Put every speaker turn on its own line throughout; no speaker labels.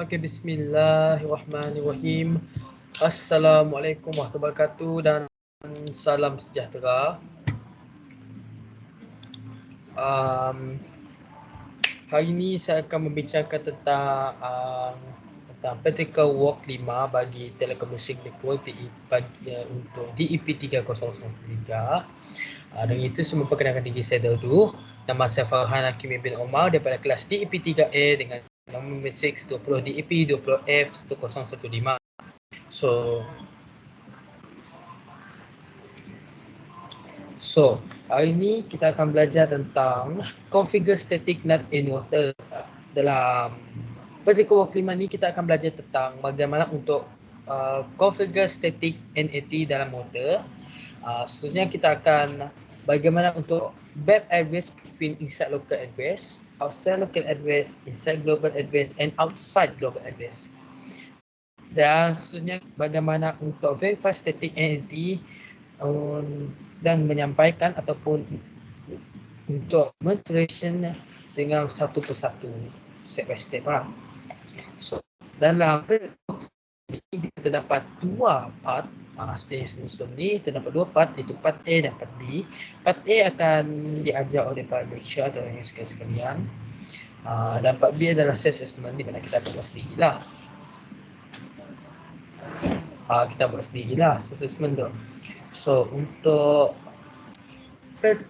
Okey, bismillahirrahmanirrahim. Assalamualaikum warahmatullahi wabarakatuh dan salam sejahtera. Hari ini saya akan membincangkan tentang practical work 5 bagi Telekomunikasi Network untuk DEP 3003. Dan itu semua perkenalkan diri saya dahulu. Nama saya Farhan Hakim bin Omar daripada kelas DEP 3A dengan nombor 620 DEP 20F1015. So, hari ini kita akan belajar tentang configure static NAT inverter. Dalam practical work 5 ni kita akan belajar tentang bagaimana untuk configure static NAT dalam motor. Seterusnya kita akan bagaimana untuk map address between inside local address, outside local address, inside global address and outside global address. Dan seterusnya bagaimana untuk verify static NAT dan menyampaikan ataupun untuk menstration dengan satu persatu, step by step lah. So, dalam ini terdapat dua part. Seperti sebelum ni terdapat dua part, iaitu part A dan part B. Part A akan diajar oleh para lecturer atau yang sekalian. Dan part B adalah self-assessment di mana kita akan buat sendirilah. Kita buat sendirilah self-assessment tu. So, untuk part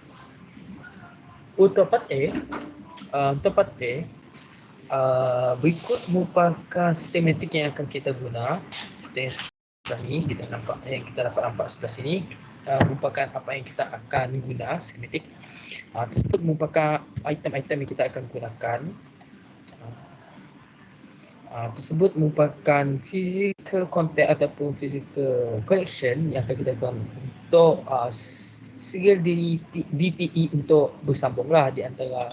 A, berikut merupakan sistematik yang akan kita guna. Seperti yang sebelah ni kita dapat nampak sebelah sini, merupakan apa yang kita akan guna sistematik. Tersebut merupakan item-item yang kita akan gunakan. Tersebut merupakan physical contact ataupun physical connection yang akan kita gunakan untuk serial DTE untuk bersambung lah di antara.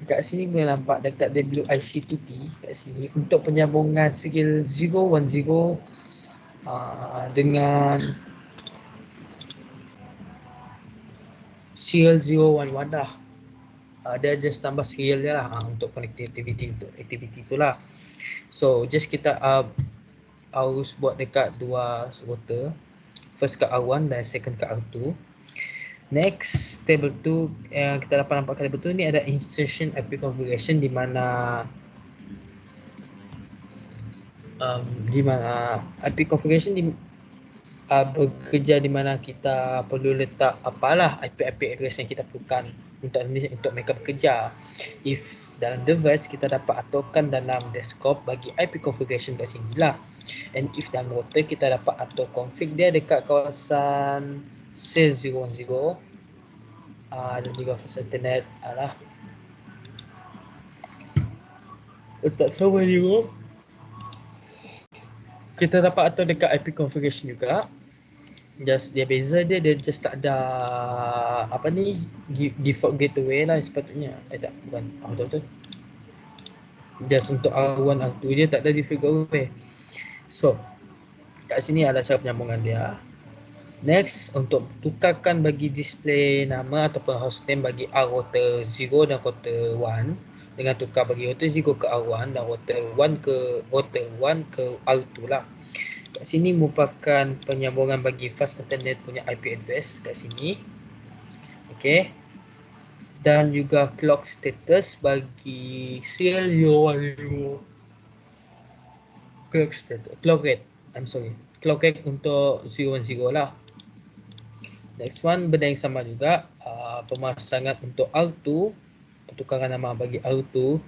Kat sini boleh nampak dekat WIC2T kat sini untuk penyambungan serial 010 dengan serial 011 dah. Dia just tambah serial dia lah untuk connectivity untuk aktiviti itulah. So just kita harus buat dekat dua router, first ke R1 dan second ke R2. Next, table 2 yang kita dapat nampak table 2 ni ada insertion IP configuration di mana IP configuration bekerja di mana kita perlu letak apalah IP address yang kita perlukan untuk mereka bekerja. If dalam device kita dapat aturkan dalam desktop bagi IP configuration kat sini lah. And if dalam router kita dapat atur config dia dekat kawasan C010 dan juga fast internet letak sama juga. Kita dapat atur dekat IP configuration juga. Just dia beza dia just tak ada default gateway lah sepatutnya. Tak, bukan. Betul. Just untuk R1 R2 dia tak ada default gateway. So, kat sini ada cara penyambungan dia. Next, untuk tukarkan bagi display nama ataupun hostname bagi R router 0 dan router 1 dengan tukar bagi router 0 ke R1 dan router 1 ke R2 lah. Kat sini merupakan penyambungan bagi fast internet punya IP address kat sini. Okey. Dan juga clock status bagi serial 010. Clock rate untuk 010 lah. Next one benda yang sama juga, pemasangan untuk R2, pertukaran nama bagi R2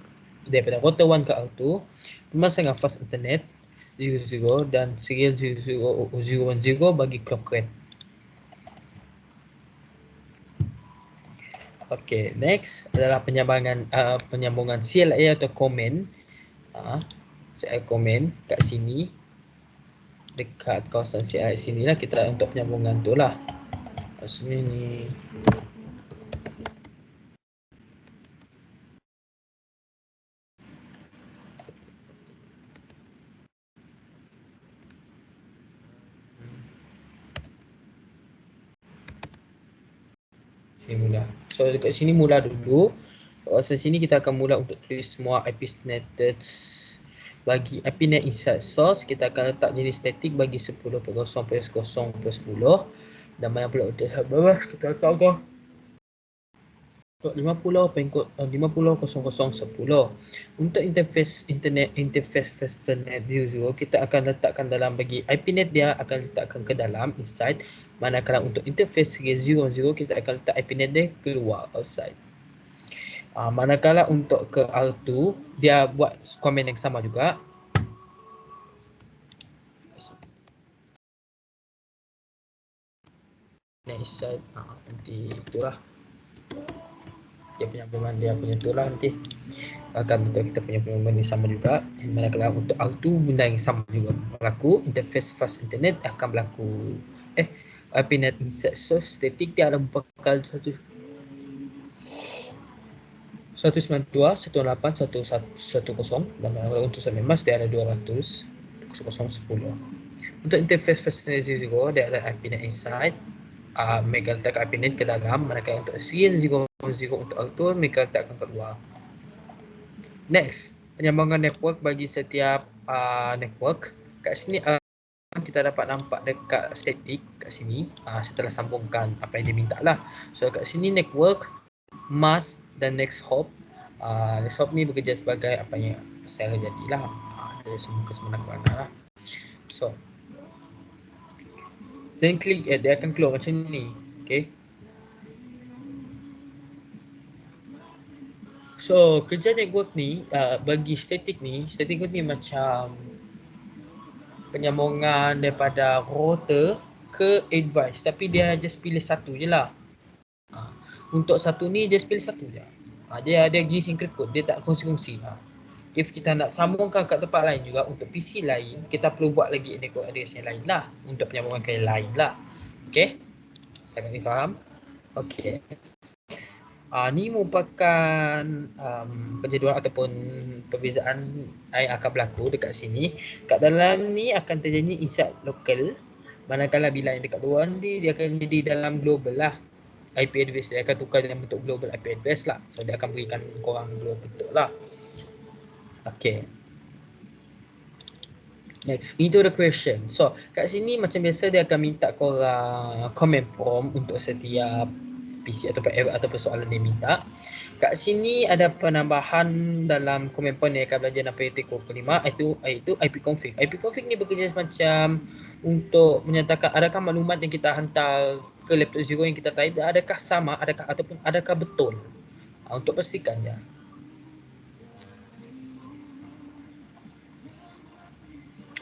daripada router 1 ke R2, pemasangan fast internet 00 dan serial 010 bagi clock rate. Okey, next adalah penyambungan CLI atau comment. CLI comment kat sini, dekat kawasan CLI sinilah kita untuk penyambungan tu lah. Sini ni. Mula. So dekat sini mula dulu. Kat sini kita akan mula untuk tulis semua IPnet. Bagi IPnet inside source, kita akan letak jenis statik bagi 10.0.0.10 dan mana pula untuk bawah kita letakkan untuk 50.0.0.10. Untuk interface FastNet 00 kita akan letakkan dalam bagi IPnet dia akan letakkan ke dalam inside, manakala untuk interface 00 kita akan letak IPnet dia keluar outside. Manakala untuk ke R2 dia buat komen yang sama juga. Next side nanti itulah dia punya itulah nanti akan untuk kita punya benda yang sama juga. Manakala untuk R2 benda yang sama juga berlaku. Interface fast internet akan berlaku IPnet inside source static dia adalah merupakan 192.168.110 dan untuk SMS dia ada 200.0.10. Untuk interface fast internet 0 dia ada IPnet inside, mereka letak IPnet ke dalam, manakala untuk serial 00 untuk R2 mereka letakkan keluar. Next, penyambangan network bagi setiap network. Kat sini kita dapat nampak dekat static kat sini setelah sambungkan apa yang dia minta lah. So kat sini network, mask dan next hop. Next hop ni bekerja sebagai apa yang saya jadilah. Dari semua ke semana-mana lah. So then klik dia akan keluar macam ni. Okay. So kerja network ni bagi static ni macam penyambungan daripada router ke advice, tapi dia just pilih satu je lah. Untuk satu ni just pilih satu je. Dia ada G-Sync code, dia tak kongsi-kongsi. If kita nak sambungkan kat tempat lain juga untuk PC lain, kita perlu buat lagi network address yang lain lah untuk penyambungan ke lain lah. Okay, sangat ni faham? Okay, next. Ni merupakan penjadualan ataupun perbezaan yang akan berlaku dekat sini. Kat dalam ni akan terjadi inside local, manakala bila yang dekat luar ni dia akan jadi dalam global lah. IP address dia akan tukar dalam bentuk global IP address lah. So dia akan berikan korang dua bentuk lah. Okay. Next, into the question. So kat sini macam biasa dia akan minta korang comment prompt untuk setiap PC ataupun soalan dia minta. Kat sini ada penambahan dalam comment point yang akan belajar dalam praktik kelima, iaitu ipconfig. Ipconfig ni bekerja semacam untuk menyatakan adakah maklumat yang kita hantar ke laptop zero yang kita type adakah sama, adakah betul. Untuk pastikan je.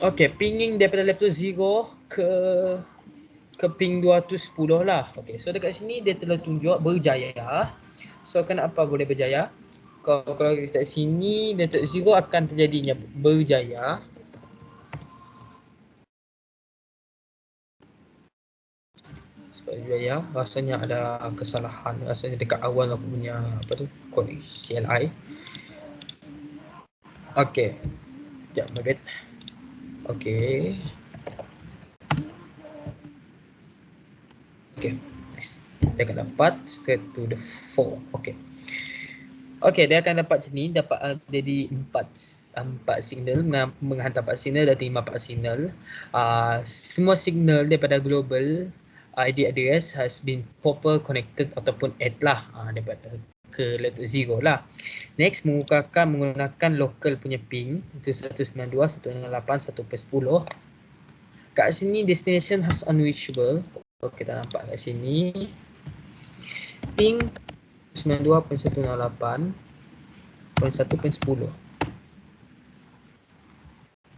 Okay, pinging daripada laptop zero ke ping 210 lah. Okay, so dekat sini dia telah tunjuk berjaya. So kenapa boleh berjaya? Kalau kita kat sini laptop zero akan terjadinya berjaya. Sebab berjaya, rasanya ada kesalahan. Rasanya dekat awal aku punya apa tu, CLI. Okay, sekejap, my bad. Okay. Okay, nice. Dia akan dapat straight to the 4. Okay. Okay, dia akan dapat macam ni, dapat jadi 4 signal, menghantar 4 signal dan terima 4 signal. Semua signal daripada global ID address has been proper connected ataupun add lah daripada ke laptop zero lah. Next, menggunakan local punya ping, itu 192.168.1.10. Kat sini destination host unreachable. Kita nampak kat sini ping 92.168.1.10.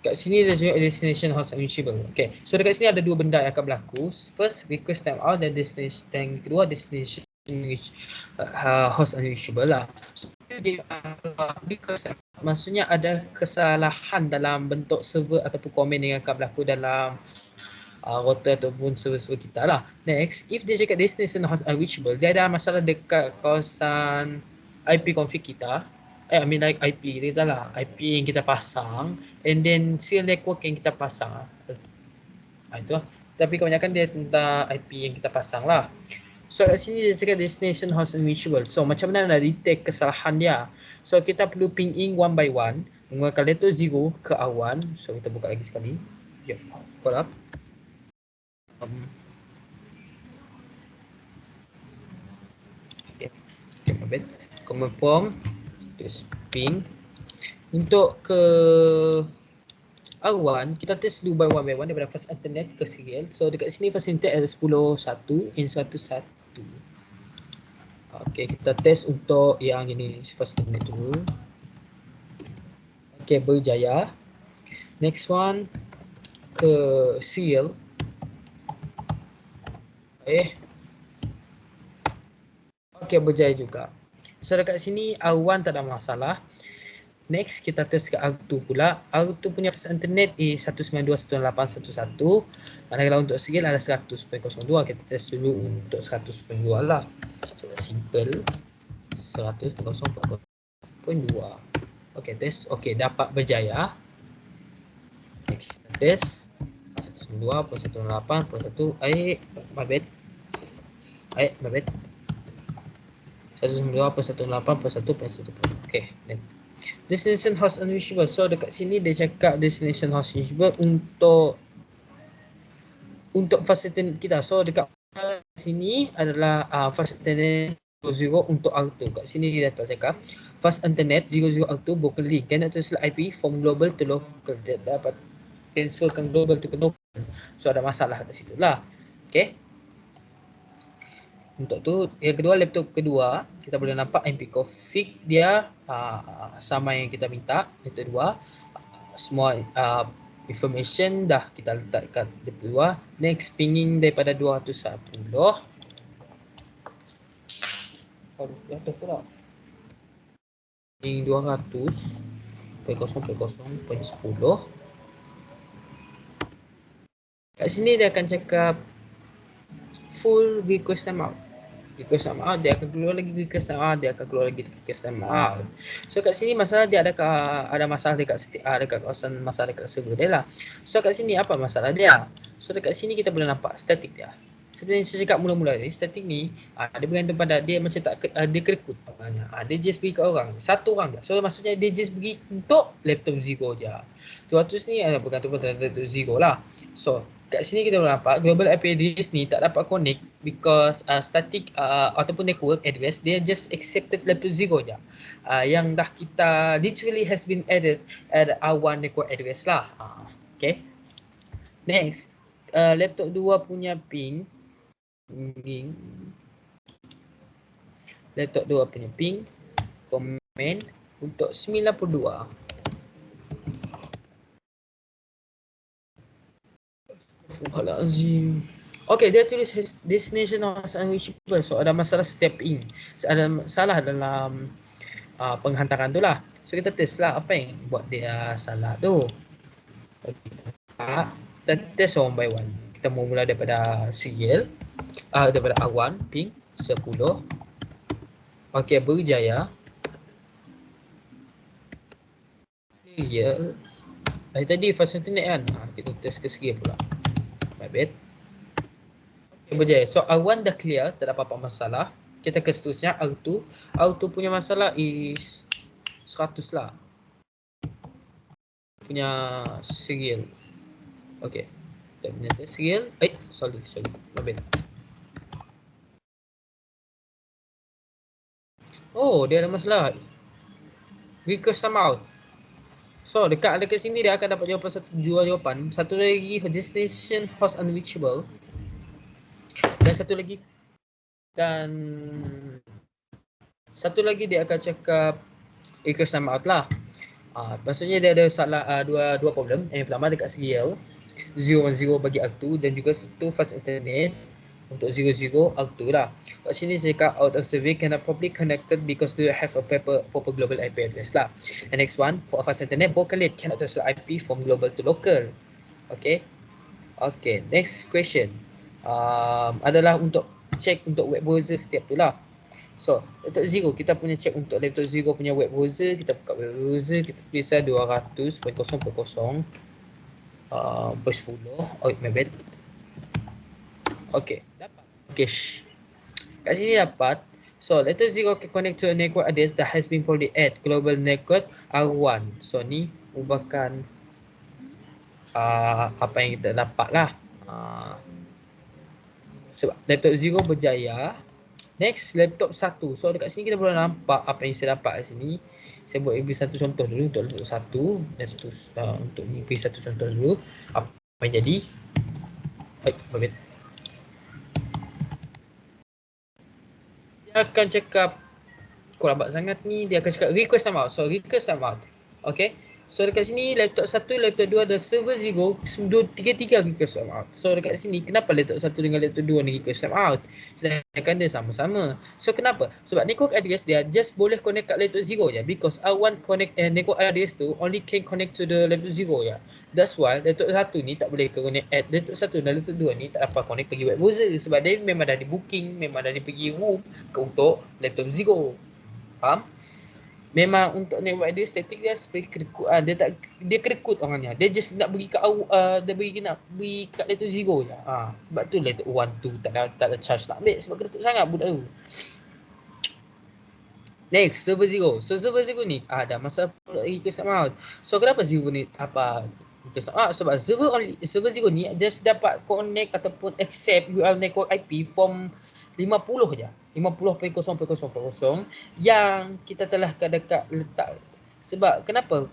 Kat sini dia tunjuk destination host unreachable. Okay, so dekat sini ada dua benda yang akan berlaku. First, request timeout, dan destination, dan kedua destination host unreachable lah. So, request maksudnya ada kesalahan dalam bentuk server ataupun komen yang akan berlaku dalam router ataupun server kita lah. Next, if dia cakap destination host unreachable, dia ada masalah dekat kawasan IP config kita. Like IP kita lah, IP yang kita pasang, and then serial network yang kita pasang. Itu lah. Tapi kebanyakan dia tentang IP yang kita pasang lah. So kat sini dia cakap destination host unreachable. So macam mana nak detect kesalahan dia? So kita perlu ping in one by one menggunakan letter 0 ke R1. So kita buka lagi sekali. Yep, call up. Okay, command prompt terus ping. Untuk ke R1 kita test dulu by one daripada first internet ke serial. So dekat sini first internet ada 10.1 in 1.1. Okay, kita test untuk yang ini first internet dulu. Okay, berjaya. Next one ke serial. Okay, berjaya juga. So dekat sini R1 tak ada masalah. Next kita test ke R2 pula. R2 punya first internet is 192.168.1.1. Manakala untuk serial ada 100.02. Kita test dulu untuk 100.2 lah. So simple. 100.0.2. Okay, test. Okay, dapat berjaya. Next kita test 192.168.1. My bad. 192.168.1.1. Okay, then destination host unreachable. So dekat sini dia cakap destination host unreachable untuk fast internet kita. So dekat sini adalah fast internet 00 untuk R2. Kat sini dia dapat cakap fast internet 00 R2 broken link cannot transfer IP from global to local. Dia dapat transferkan global to local. So ada masalah kat situ lah. Okay. Untuk tu yang kedua, laptop kedua kita boleh nampak MP config dia sama yang kita minta. Laptop dua semua information dah kita letakkan laptop dua. Next pinging daripada 210. Jatuh pula. Ping 200.0.0.10. Kat sini dia akan cakap full request timeout. Request timeout, dia akan keluar lagi request timeout, dia akan keluar lagi request timeout. So kat sini masalah dia ada masalah dekat kawasan masalah dekat server dia lah. So kat sini apa masalah dia? So dekat sini kita boleh nampak static dia. Sebenarnya saya cakap mula-mula ni, static ni dia bergantung pada dia macam tak dia kerekut maknanya. Dia just beri kat orang, satu orang je. So maksudnya dia just beri untuk laptop zero je. 200 ni bergantung pada laptop zero lah. So kat sini kita boleh nampak global IP address ni tak dapat connect because static ataupun network address dia just accepted laptop zero je. Yang dah kita literally has been added at R1 network address lah. Okay. Next, laptop 2 punya ping. Laptop 2 punya ping komen untuk 92. Astagfirullahalazim. Okay, dia tulis destination host unreachable. So ada masalah setiap ping. So, ada salah dalam penghantaran tu lah. So kita test lah apa yang buat dia salah tu. Kita test one by one. Kita mula daripada serial. Daripada R1 ping 10. Okey, berjaya. Serial. Tadi fast internet kan. Kita test ke serial pula. My bad. Okey, berjaya. So R1 dah clear, tak ada apa-apa masalah. Kita ke seterusnya R2. R2 punya masalah is 100 lah. Punya serial. Okey. Kita punya serial. Sorry. My bad. Oh, dia ada masalah. Request timeout. So dekat sini dia akan dapat jawapan. Satu lagi destination host unreachable. Dan satu lagi dia akan cakap request timeout lah. Maksudnya dia ada salah dua problem. Yang pertama dekat serial 010 bagi R2 dan juga satu fast internet untuk 00 R2 lah. Kat sini saya cakap out of survey cannot properly connected because they have a proper global IP address lah. And next one for fast internet broken link cannot transfer IP from global to local. Okay, next question adalah untuk check untuk web browser setiap tu lah. So laptop zero kita punya check untuk laptop zero punya web browser. Kita buka web browser, kita tulis 200.0.0 per 10. Oh my bad. Okay, dapat cache. Kat sini dapat, so letter 0 can connect to a network address that has been forwarded at global network R1. So ni ubahkan apa yang kita dapat lah. Sebab laptop 0 berjaya. Next, laptop 1. So dekat sini kita boleh nampak apa yang saya dapat kat sini. Saya buat beri satu contoh dulu untuk laptop 1. Dan untuk ni beri satu contoh dulu. Apa yang jadi. Baik, dia akan cakap kau lambat sangat ni, dia akan cakap request time out. So request time out. Okay. So dekat sini laptop 1, laptop 2 ada server 0, tiga-tiga request time out. So dekat sini kenapa laptop 1 dengan laptop 2 ni request time out? Sedangkan dia sama-sama. So kenapa? Sebab network address dia just boleh connect kat laptop 0 je. Because R1 connect network address tu only can connect to the laptop 0 je. That's why laptop 1 ni tak boleh connect at laptop 1 dan laptop 2 ni tak dapat connect pergi web browser. Sebab dia memang dah di booking, memang dah pergi room untuk laptop 0. Faham? Memang untuk network dia static dia seperti kedekut, dia kedekut orangnya. Dia just nak pergi kat nak pergi kat laptop 0 je. Sebab tu laptop 1 tu tak ada charge nak ambil sebab kedekut sangat budak tu. Next, server 0. So server 0 ni ada masalah pula request out. So kenapa server ni request out? Sebab server 0 ni just dapat connect ataupun accept URL network IP from 50 je. 50.0.0.0 yang kita telah dekat letak. Sebab kenapa?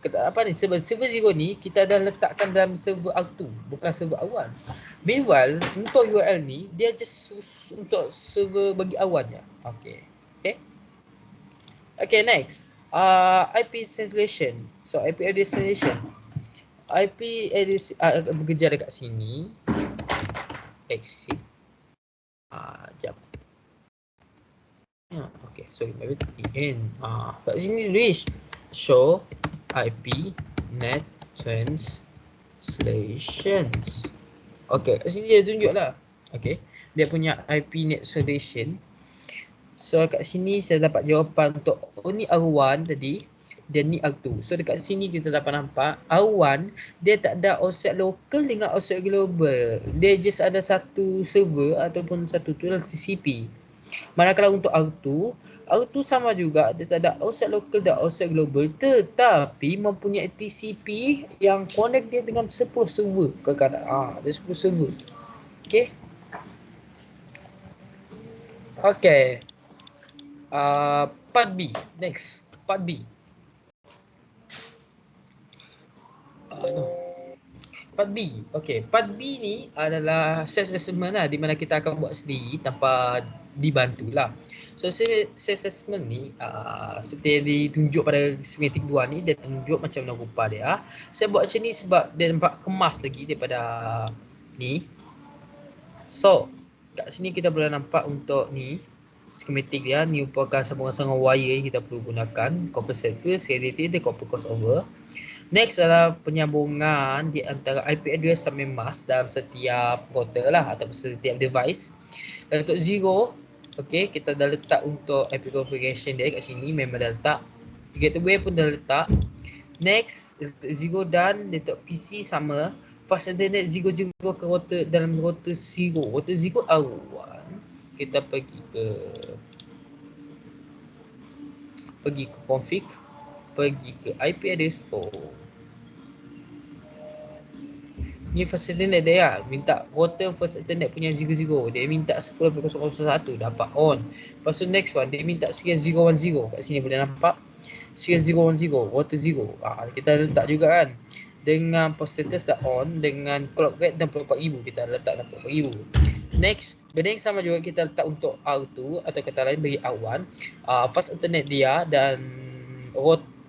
Sebab server 0 ni kita dah letakkan dalam server R2, bukan server R1. Meanwhile, untuk URL ni dia just untuk server bagi R1 je. Okay, next. IP translation. So IP address translation. IP address bekerja dekat sini. Exit. Jap. Okay, sorry, maybe in. Kat sini tulis show IP net translations. Okay, kat sini dia tunjuk lah. Okay, dia punya IP net translation. So kat sini saya dapat jawapan untuk ni R1 tadi dan ni R2. So dekat sini kita dapat nampak R1 dia tak ada offset local dengan offset global. Dia just ada satu server ataupun satu tu TCP. Manakala untuk R2 sama juga, dia tak ada offset local dan offset global, tetapi mempunyai TCP yang connect dia dengan 10 server kadang-kadang. Ada 10 server. Okay. Okay. Part B. Next. Part B. Part B. Okay. Part B ni adalah self-assessment lah, di mana kita akan buat sendiri tanpa dibantu lah. So self-assessment ni seperti yang ditunjuk pada schematic 2 ni, dia tunjuk macam mana rupa dia. Saya buat macam ni sebab dia nampak kemas lagi daripada ni. So kat sini kita boleh nampak untuk ni schematic dia ni merupakan sambungan-sambungan wire yang kita perlu gunakan, copper circle, seriality dan copper crossover. Next adalah penyambungan di antara IP address sampai mask dalam setiap router lah ataupun setiap device. Dan untuk 0, okay, kita dah letak untuk IP configuration dia kat sini, memang dah letak. Gateway pun dah letak. Next, 0 dan letak PC sama. Fast internet 0 ke router dalam router 0. Router 0 R1. Kita pergi ke config, pergi ke IP address 4. Ni fast internet dia lah. Minta router fast internet punya 00. Dia minta 10.0.1 dapat on. Lepas tu next one dia minta series 010. Kat sini boleh nampak. Series 010 router 0. Kita letak juga kan. Dengan post status dah on, dengan clock rate 64,000 kita letak 64,000. Next, benda yang sama juga kita letak untuk R2 atau kata lain bagi R1. Fast internet dia dan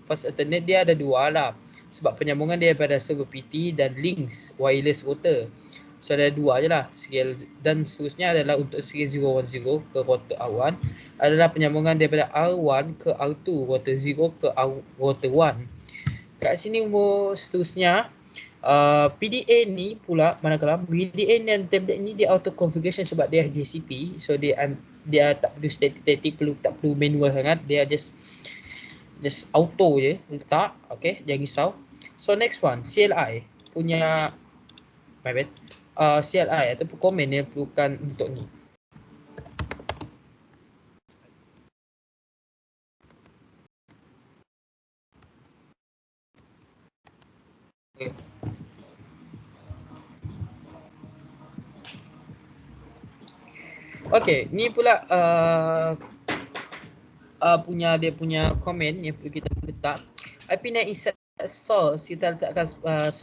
fast internet dia ada dua lah. Sebab penyambungan dia daripada server PT dan links wireless router. So ada dua je lah. Dan seterusnya adalah untuk series 010 ke router R1 adalah penyambungan daripada R1 ke R2, router 0 ke router 1. Kat sini seterusnya PDA ni pula, manakala PDA dan tablet ni dia auto configuration sebab dia DHCP. So dia tak perlu static, tak perlu manual sangat. Dia just auto je letak. Okay, jangan risau. So next one, CLI punya CLI ataupun komen dia perlukan untuk ni. Okey, ni pula dia punya komen yang perlu kita letak. IP9 inside source kita letakkan 10.0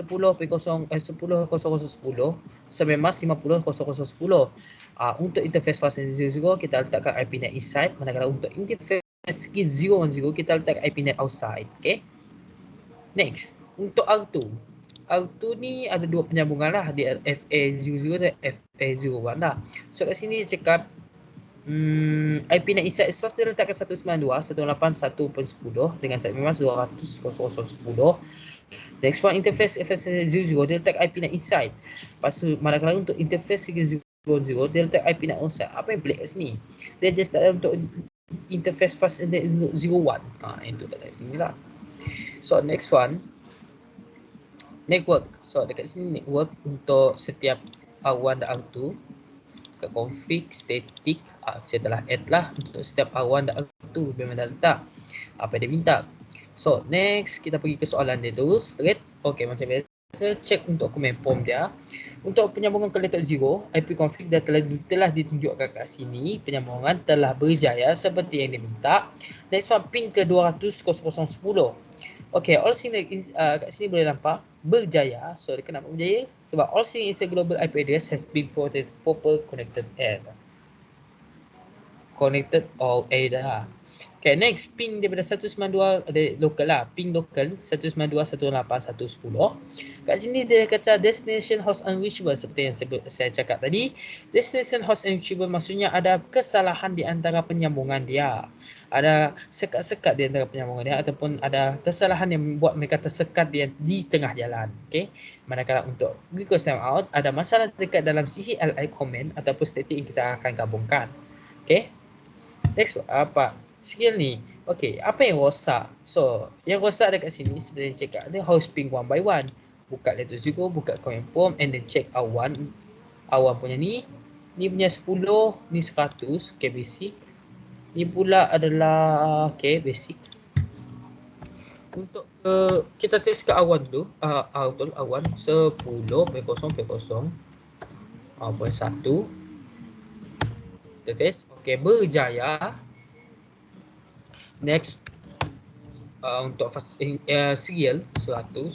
sampai mas 50.0.10. Untuk interface fast 00 kita letakkan IP9 inside, manakala untuk interface skill 010 kita letak IP9 outside. Okay. Next, untuk R2. R2 ni ada dua penyambungan lah, dia FA00 dan FA01 lah. So kat sini dia cakap IP9 inside source dia letakkan 192.168.1.10 dengan set memang 200.0.10. Next one, interface FS00 dia letak IP9 inside. Lepas tu manakala untuk interface 010 dia letak IP9 outside. Apa yang pelik kat sini? Dia just tak ada untuk interface fast untuk 01. Itu tak ada kat sini lah. So next one, network. So dekat sini network untuk setiap R1 dan R2. Kat config static, saya telah add lah untuk setiap R1 dan R2 memang dah letak apa dia minta. So next kita pergi ke soalan dia tu straight. Okay, macam biasa check untuk command prompt dia. Untuk penyambungan ke laptop 0, IP config dah telah ditunjukkan kat sini. Penyambungan telah berjaya seperti yang diminta. Next one, pin ke 200.0.10. Okay, all sini kat sini boleh nampak berjaya. So dia kenapa berjaya? Sebab all sini is a global IP address has been proper connected all A dah. Okay, next ping daripada 192 ada local lah, ping local 192.168.1.10. Kat sini dia kata destination host unreachable seperti yang saya cakap tadi. Destination host unreachable maksudnya ada kesalahan di antara penyambungan dia. Ada sekat-sekat di antara penyambungan dia ataupun ada kesalahan yang membuat mereka tersekat di tengah jalan. Okay. Manakala untuk request timeout ada masalah dekat dalam CLI comment ataupun static yang kita akan gabungkan. Okay. Next apa? Skill ni. Okay, apa yang rosak? So, yang rosak dekat sini seperti yang cakap, dia house ping one by one. Buka laptop juga, buka command prompt and then check R1. R1 punya ni punya 10, ni 100, okay basic. Ni pula adalah okay basic. Untuk kita test ke R1 dulu. R1 10.0.0.1. Kita test. Okay, berjaya. Next, untuk serial 100.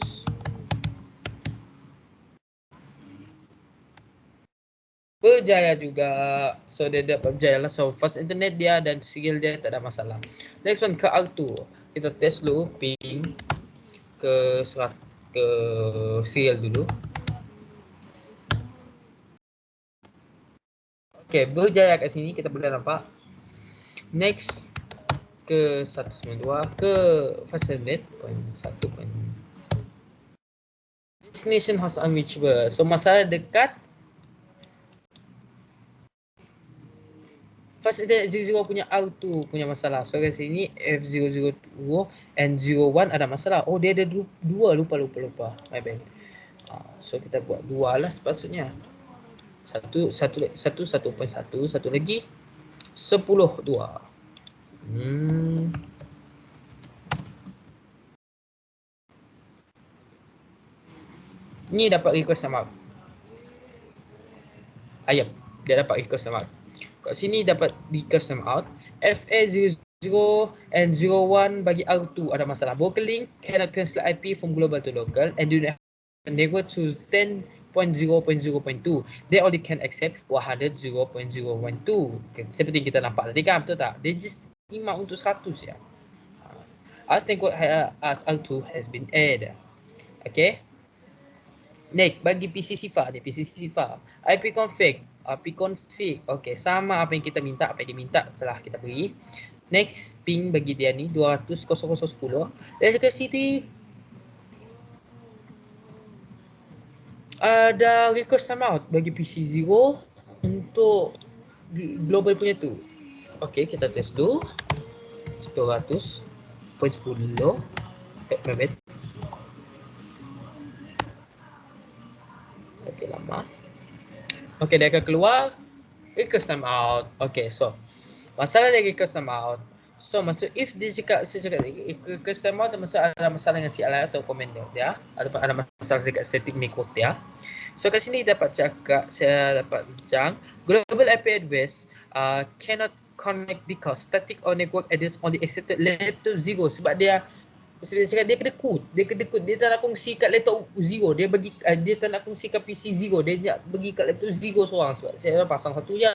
Berjaya juga. So dia dapat berjaya lah. So fast internet dia dan serial dia tak ada masalah. Next one ke R2. Kita test dulu ping ke serial dulu. Okay, berjaya kat sini kita boleh nampak. Next ke 192 ke fast internet 1. Destination host unreachable. So masalah dekat fast internet 00 punya R2 punya masalah. So kat sini F002 and 01 ada masalah. Oh, dia ada dua, lupa. My bad. So kita buat dua lah sepatutnya. Satu 1.1, satu lagi 10.2. Ni dapat request timeout. Ayam, dia dapat request timeout. Kat sini dapat request timeout. FA00 and 01 bagi R2 ada masalah. Broken link cannot translate IP from global to local and do not have network to 10.0.0.2. They only can accept 100.0.0.2. Seperti kita nampak tadi kan, betul tak? They just terima untuk 100 ya. As network as R2 has been added. Okay. Next, bagi PC Sifa ni, PC Sifa. IP config. Okay, sama apa yang kita minta, apa yang diminta telah kita beri. Next, ping bagi dia ni 200.0.10. Dari dekat sini ada request timeout bagi PC 0 untuk global punya tu. Okay, kita test dulu. 200.10. Okay, lama. Okay, dia akan keluar request timeout. Okay, so masalah dia request timeout. So maksud if dia cakap request timeout ada masalah dengan CLI atau komen dia, ada masalah dekat static network dia. So kat sini dapat cakap, saya dapat bincang global IP address cannot connect because static or network address only accepted laptop 0 sebab dia cakap dia kedekut, dia tak nak kongsi kat laptop 0, dia tak nak kongsi kat PC 0, dia nak bagi kat laptop 0 seorang sebab saya pasang satu je.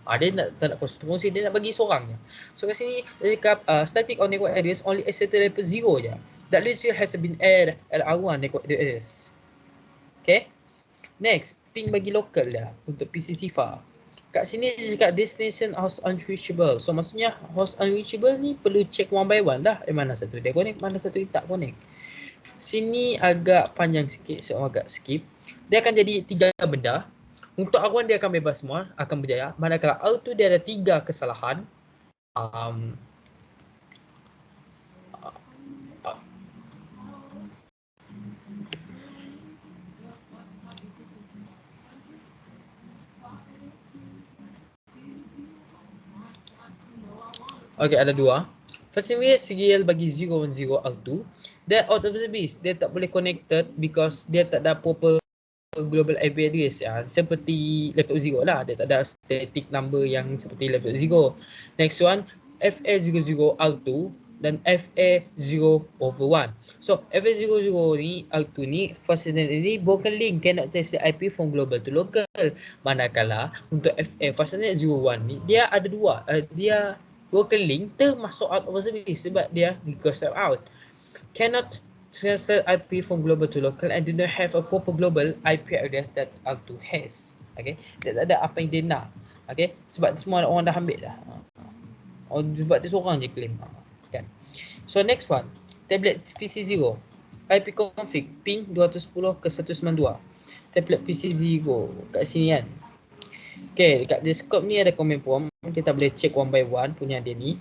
Dia tak nak kongsi, dia nak bagi seorang je. So kat sini dia cakap static or network address only accepted laptop 0 je. That list has been added at R1 network address. Okay. Next, ping bagi local dah untuk PC Sifa. Kat sini dia cakap destination host unreachable. So maksudnya host unreachable ni perlu check one by one lah. Mana satu dia connect, mana satu dia tak connect. Sini agak panjang sikit, so agak skip. Dia akan jadi 3 benda. Untuk R1 dia akan bebas semua, akan berjaya. Manakala R2 dia ada 3 kesalahan. Okay, ada 2. First thing serial bagi 010 R2. Dia out of the base. Dia tak boleh connected because dia tak ada proper global IP address ya. Seperti laptop 0 lah. Dia tak ada static number yang seperti laptop 0. Next one, FA00 R2 dan FA0/1. So, FA00 ni, R2 ni, first ini broken link, cannot test the IP from global to local. Manakala untuk FA first 01 ni, dia ada 2. Dia broken link termasuk out of service sebab dia request out. Cannot translate IP from global to local and do not have a proper global IP address that R2 has. Okay, dia tak ada apa yang dia nak. Okay, sebab semua orang dah ambil dah. Sebab dia seorang je claim. Kan. So next one, tablet PC0. IP config ping 210 ke 192. Tablet PC0 kat sini kan. Okay, dekat desktop ni ada command prompt. Kita boleh check one by one punya dia ni.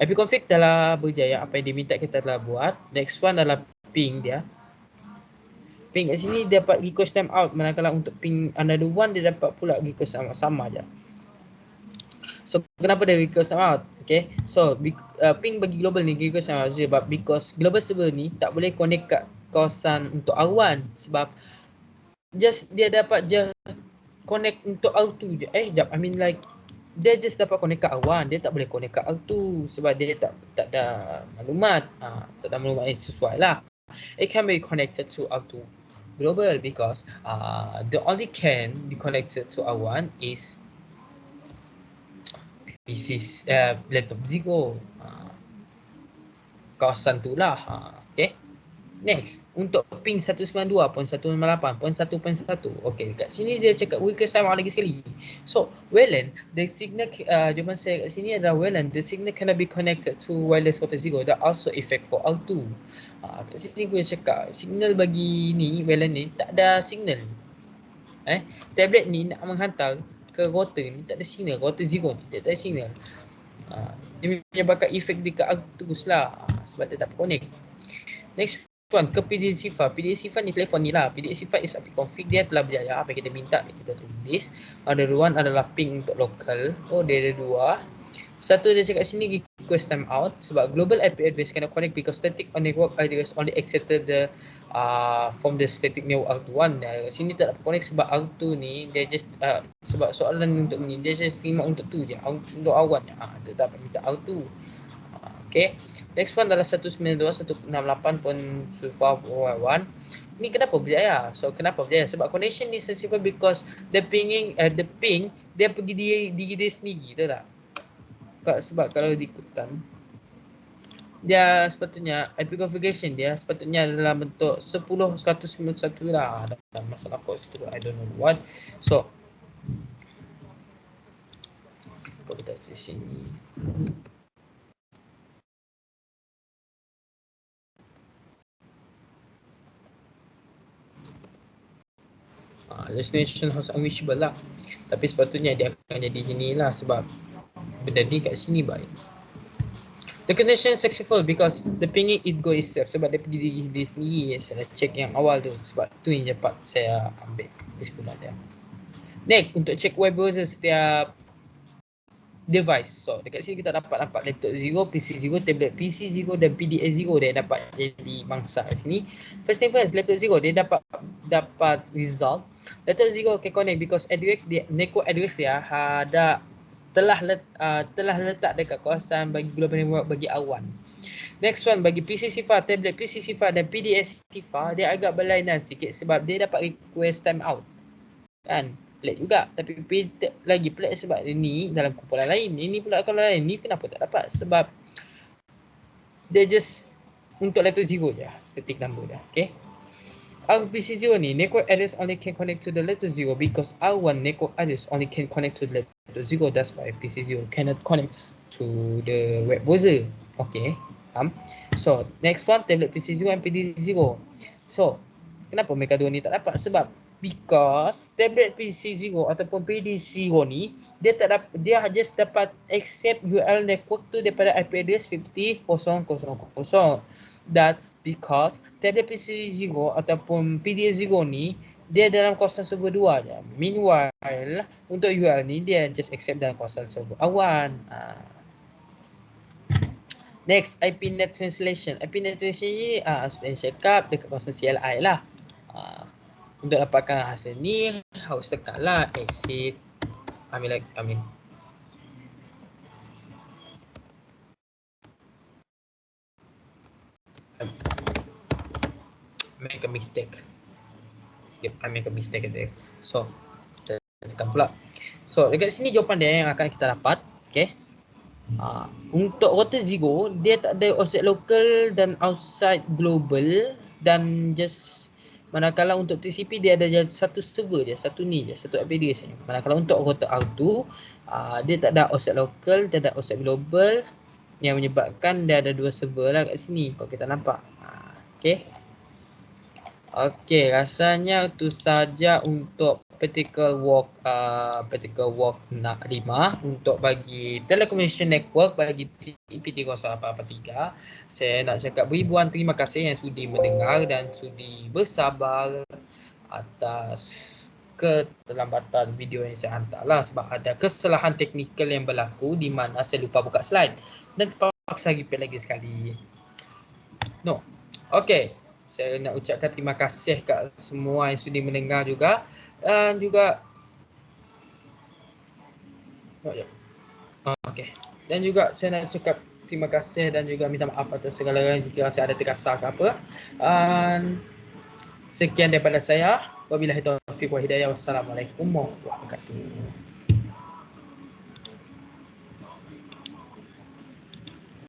IP config telah berjaya, apa yang dia minta kita telah buat. Next one adalah ping dia. Ping kat sini dia dapat request timeout. Manakala untuk ping another one dia dapat pula request sama je. So kenapa dia request timeout? Okay, so ping bagi global ni request timeout sebab because global server ni tak boleh connect kat kawasan untuk R1 sebab just dia dapat je connect untuk R2 je. Dia just dapat connect kat R1, dia tak boleh connect kat R2 sebab dia tak ada maklumat. Tak ada maklumat yang sesuai lah. It can be connected to R2 global because the only can be connected to R1 is PC laptop 0. Kawasan tu lah. Okay. Next, untuk ping 192.168.1.1. Okay, kat sini dia cakap request timeout lagi sekali. So, WLAN, the signal, jawapan saya kat sini adalah WLAN, the signal cannot be connected to wireless router 0. That also effect for R2. Kat sini gue cakap, signal bagi ni, WLAN ni, tak ada signal. Tablet ni nak menghantar ke router ni, tak ada signal. Router 0 ni, tak ada signal. Dia menyebabkan efek dekat R2 lah. Sebab dia tak connect. Next one, ke PDA Sifa. PDA Sifa ni telefon ni lah. PDA Sifa is IP config, dia telah berjaya. Apa yang kita minta kita tulis. Ada one adalah ping untuk local. Oh, dia ada 2. Satu dia cakap sini request timeout sebab global IP address cannot connect because static on network address only accepted the from the static network R1. Sini tak dapat connect sebab R2 ni dia just sebab soalan untuk ni dia just terima untuk tu je. Untuk R1 dia dapat minta R2. Okay. Next one adalah 192.168.1. Ni kenapa berjaya? So kenapa berjaya? Sebab connection ni sensitive because the ping dia pergi diri dia sendiri, tahu tak? Sebab kalau diikutkan dia sepatutnya IP configuration dia sepatutnya dalam bentuk 10.191 lah. Ada masalah kod situ, I don't know what. So kau letak di sini. Destination host unreachable lah. Tapi sepatutnya dia akan jadi gini lah sebab benda ni kat sini baik. The connection is successful because the pinging it go itself sebab dia pergi diri dia sendiri. Saya check yang awal tu sebab tu yang dapat saya ambil di sekolah dia. Next, untuk check web browser setiap device. So dekat sini kita dapat laptop 0, PC 0, tablet PC 0 dan PDA 0 dia dapat jadi mangsa kat sini. First thing first, laptop 0 dia dapat result. Laptop 0 can connect because address dia, network address dia ada telah letak dekat kawasan bagi global network bagi awan. Next one, bagi PC Sifa, tablet PC Sifa dan PDS Sifa, dia agak berlainan sikit sebab dia dapat request timeout. Kan? Pelik juga. Tapi lagi pelik sebab ini dalam kumpulan lain. Ini pula kalau lain. Ni kenapa tak dapat? Sebab dia just untuk letter 0 je. Static number dia. Okay. Our PC0 ni, network address only can connect to the letter 0 because R1 network address only can connect to the letter 0. That's why PC0 cannot connect to the web browser. Okay. So, next one, tablet PC0 and PD0. So, kenapa mereka dua ni tak dapat? Sebab because tablet PC0 ataupun PD0 ni dia tak dapat, dia just dapat accept URL network tu daripada IP address 50.0.0.0. Dan because tablet PC0 ataupun PD0 ni dia dalam kawasan server 2 je. Meanwhile untuk URL ni dia just accept dalam kawasan server awan. Next, IPNet translation. IPNet translation ni sebenarnya cakap dekat kawasan CLI lah. Untuk dapatkan hasil ni harus tekanlah exit make a mistake. Yep, I make a mistake there. So, kita tekan pula. So, dekat sini jawapan dia yang akan kita dapat. Okay. Untuk router Zigo, dia tak ada offset local dan outside global dan just manakala untuk TCP dia ada satu server je, satu ni je, satu IP address ni. Manakala untuk router R2, dia tak ada offset local, dia ada offset global yang menyebabkan dia ada dua server lah kat sini kalau kita nampak. Okay. Okay, rasanya itu saja untuk practical walk 5 untuk bagi telecommunication network bagi IP3.1.8.3. Saya nak cakap beribuan terima kasih yang sudi mendengar dan sudi bersabar atas keterlambatan video yang saya hantar lah sebab ada kesalahan teknikal yang berlaku di mana saya lupa buka slide dan terpaksa repeat lagi sekali. Okay. Saya nak ucapkan terima kasih kat semua yang sudi mendengar juga dan juga dan juga saya nak cakap terima kasih dan juga minta maaf atas segala-galanya jika saya ada terkasar ke apa. Sekian daripada saya. Wabillahi taufiq wal hidayah. Wassalamualaikum warahmatullahi wabarakatuh.